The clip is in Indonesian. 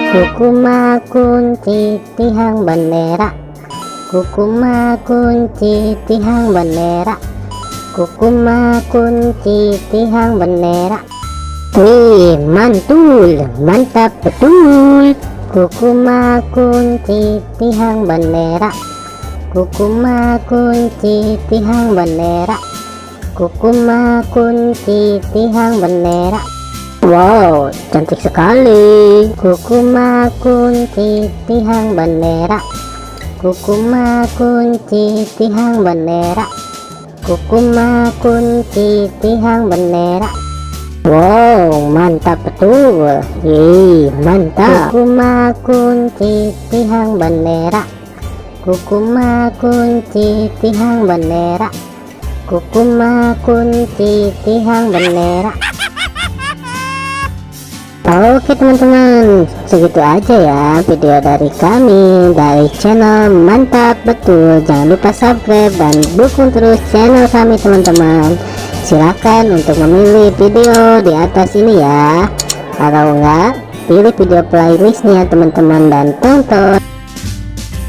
Kukuma kunci tihang bendera, kukuma kunci tihang bendera, kukuma kunci tihang bendera. Wih, mantul, mantap betul. Kukuma kunci tihang bendera, kukuma kunci tihang bendera, kukuma kunci tihang bendera. Wow, cantik sekali. Kukuma kunci tihang bendera, kukuma kunci tihang bendera, kukuma kunci tihang bendera. Wow, mantap betul. Mantap. Kukuma kunci tihang bendera, kukuma kunci tihang bendera, kukuma kunci tihang bendera. Oke teman-teman, segitu aja ya video dari kami dari channel Mantap Betul. Jangan lupa subscribe dan dukung terus channel kami teman-teman. Silakan untuk memilih video di atas ini ya. Kalau enggak, pilih video playlistnya teman-teman dan tonton.